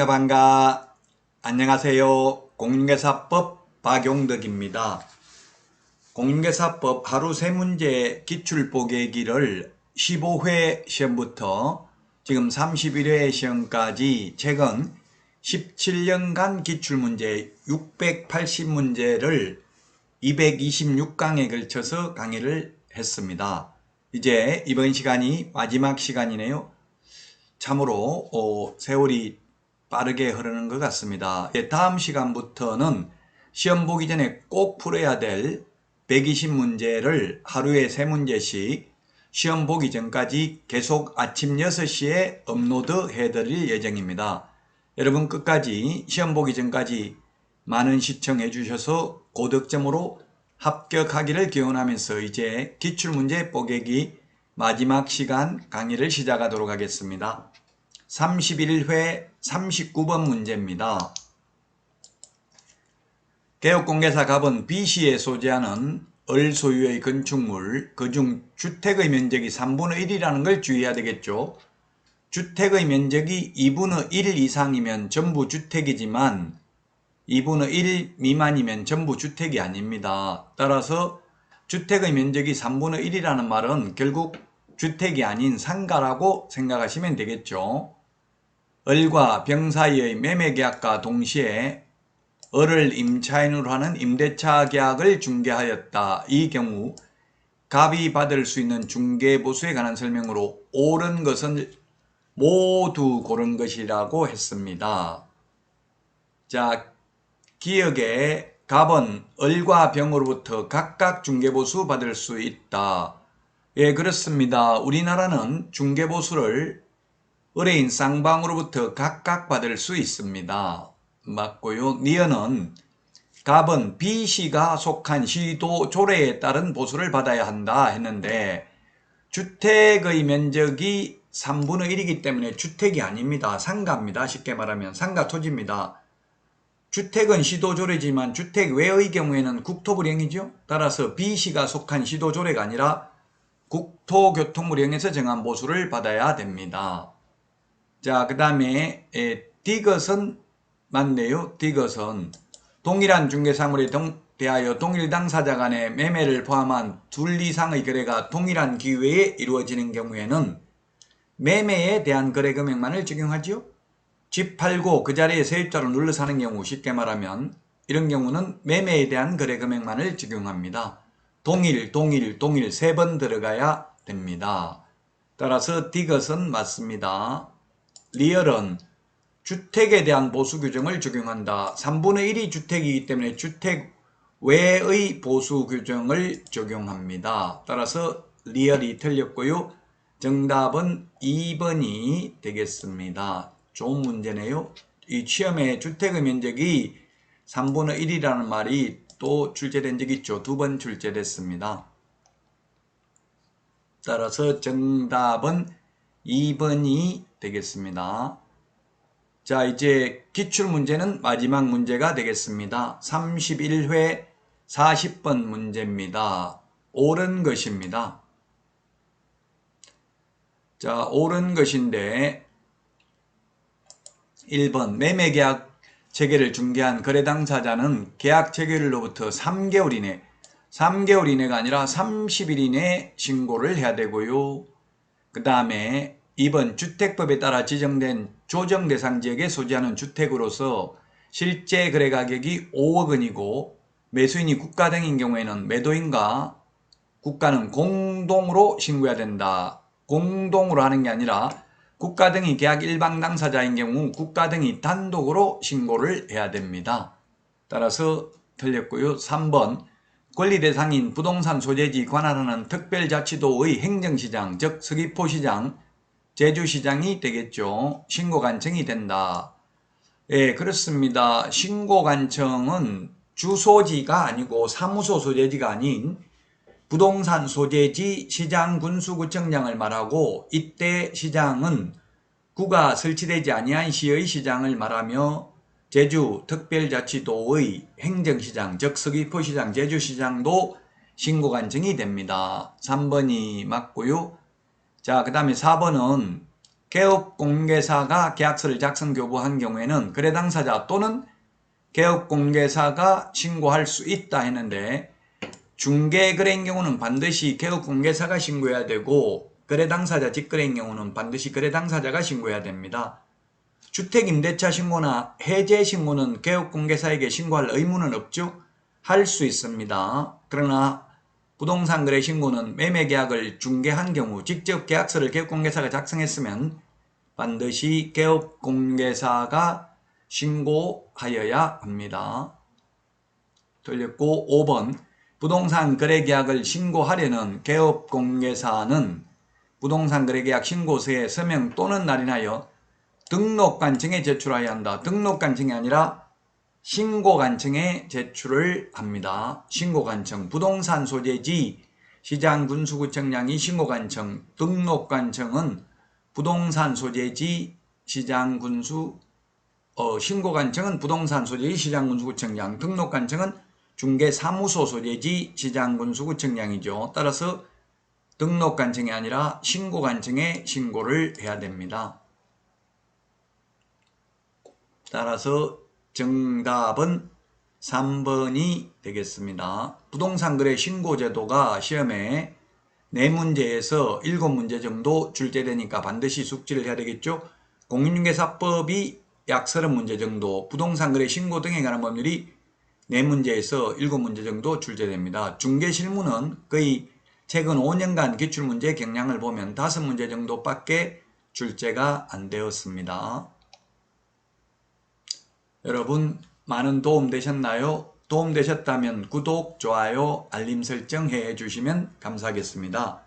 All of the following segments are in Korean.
반가. 안녕하세요. 공인중개사법 박용덕입니다. 공인중개사법 하루 세문제 기출보기기를 15회 시험부터 지금 31회 시험까지 최근 17년간 기출문제 680문제를 226강에 걸쳐서 강의를 했습니다. 이제 이번 시간이 마지막 시간이네요. 참으로 세월이 빠르게 흐르는 것 같습니다. 다음 시간부터는 시험 보기 전에 꼭 풀어야 될 120문제를 하루에 3문제씩 시험 보기 전까지 계속 아침 6시에 업로드 해드릴 예정입니다. 여러분 끝까지 시험 보기 전까지 많은 시청해 주셔서 고득점으로 합격하기를 기원하면서 이제 기출문제 뽀개기 마지막 시간 강의를 시작하도록 하겠습니다. 31회 39번 문제입니다. 개업공개사 갑은 B씨에 소재하는 을 소유의 건축물, 그중 주택의 면적이 3분의 1이라는 걸 주의해야 되겠죠. 주택의 면적이 2분의 1 이상이면 전부 주택이지만 2분의 1 미만이면 전부 주택이 아닙니다. 따라서 주택의 면적이 3분의 1이라는 말은 결국 주택이 아닌 상가라고 생각하시면 되겠죠. 을과 병 사이의 매매계약과 동시에 을을 임차인으로 하는 임대차 계약을 중개하였다. 이 경우 갑이 받을 수 있는 중개보수에 관한 설명으로 옳은 것은 모두 고른 것이라고 했습니다. 자, 기억에 갑은 을과 병으로부터 각각 중개보수 받을 수 있다. 예, 그렇습니다. 우리나라는 중개보수를 의뢰인 쌍방으로부터 각각 받을 수 있습니다. 맞고요. 니은은 갑은 B씨가 속한 시도 조례에 따른 보수를 받아야 한다 했는데 주택의 면적이 3분의 1이기 때문에 주택이 아닙니다. 상가입니다. 쉽게 말하면 상가 토지입니다. 주택은 시도조례지만 주택 외의 경우에는 국토부령이죠. 따라서 B씨가 속한 시도조례가 아니라 국토교통부령에서 정한 보수를 받아야 됩니다. 자, 그 다음에 디귿은 맞네요. 디귿은 동일한 중개사물에 대하여 동일 당사자 간의 매매를 포함한 둘 이상의 거래가 동일한 기회에 이루어지는 경우에는 매매에 대한 거래 금액만을 적용하죠. 집 팔고 그 자리에 세입자를 눌러 사는 경우, 쉽게 말하면 이런 경우는 매매에 대한 거래 금액만을 적용합니다. 동일 3번 들어가야 됩니다. 따라서 디귿은 맞습니다. 리얼은 주택에 대한 보수 규정을 적용한다. 3분의 1이 주택이기 때문에 주택 외의 보수 규정을 적용합니다. 따라서 리얼이 틀렸고요. 정답은 2번이 되겠습니다. 좋은 문제네요. 이 시험에 주택의 면적이 3분의 1이라는 말이 또 출제된 적이 있죠. 2번 출제됐습니다. 따라서 정답은 2번이 되겠습니다. 자, 이제 기출문제는 마지막 문제가 되겠습니다. 31회 40번 문제입니다. 옳은 것입니다. 자, 옳은 것인데 1번 매매계약 체결을 중개한 거래 당사자는 계약 체결일로부터 3개월 이내가 아니라 30일 이내 신고를 해야 되고요. 그 다음에 2번 주택법에 따라 지정된 조정 대상 지역에 소지하는 주택으로서 실제 거래 가격이 5억 원이고 매수인이 국가 등인 경우에는 매도인과 국가는 공동으로 신고해야 된다. 공동으로 하는 게 아니라 국가 등이 계약 일방 당사자인 경우 국가 등이 단독으로 신고를 해야 됩니다. 따라서 틀렸고요. 3번 권리 대상인 부동산 소재지 관할하는 특별자치도의 행정시장, 즉 서귀포시장, 제주시장이 되겠죠. 신고관청이 된다. 예, 그렇습니다. 신고관청은 주소지가 아니고 사무소 소재지가 아닌 부동산 소재지 시장 군수구청장을 말하고, 이때 시장은 구가 설치되지 아니한 시의 시장을 말하며 제주 특별자치도의 행정시장, 즉 서귀포시장, 제주시장도 신고 간청이 됩니다. 3번이 맞고요. 자, 그 다음에 4번은 개업공개사가 계약서를 작성 교부한 경우에는 거래 당사자 또는 개업공개사가 신고할 수 있다 했는데, 중개거래인 경우는 반드시 개업공개사가 신고해야 되고, 거래 당사자 직거래인 경우는 반드시 거래 당사자가 신고해야 됩니다. 주택임대차 신고나 해제 신고는 개업공개사에게 신고할 의무는 없죠. 할 수 있습니다. 그러나 부동산 거래 신고는 매매계약을 중개한 경우 직접 계약서를 개업공개사가 작성했으면 반드시 개업공개사가 신고하여야 합니다. 틀렸고 5번 부동산 거래계약을 신고하려는 개업공개사는 부동산 거래계약 신고서에 서명 또는 날인하여 등록관청에 제출해야 한다. 등록관청이 아니라 신고관청에 제출을 합니다. 신고관청, 부동산 소재지, 시장군수구청장이 신고관청, 등록관청은 부동산 소재지, 신고관청은 부동산 소재지, 시장군수구청장, 등록관청은 중개사무소 소재지, 시장군수구청장이죠. 따라서 등록관청이 아니라 신고관청에 신고를 해야 됩니다. 따라서 정답은 3번이 되겠습니다. 부동산 거래 신고 제도가 시험에 4문제에서 7문제 정도 출제되니까 반드시 숙지를 해야 되겠죠. 공인중개사법이 약 30문제 정도, 부동산 거래 신고 등에 관한 법률이 4문제에서 7문제 정도 출제됩니다. 중개실무는 거의 최근 5년간 기출문제 경향을 보면 5문제 정도밖에 출제가 안 되었습니다. 여러분 많은 도움 되셨나요? 도움 되셨다면 구독, 좋아요, 알림 설정 해 주시면 감사하겠습니다.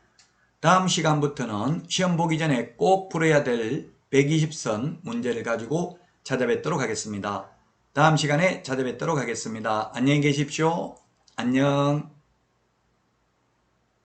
다음 시간부터는 시험 보기 전에 꼭 풀어야 될 120선 문제를 가지고 찾아뵙도록 하겠습니다. 다음 시간에 찾아뵙도록 하겠습니다. 안녕히 계십시오. 안녕.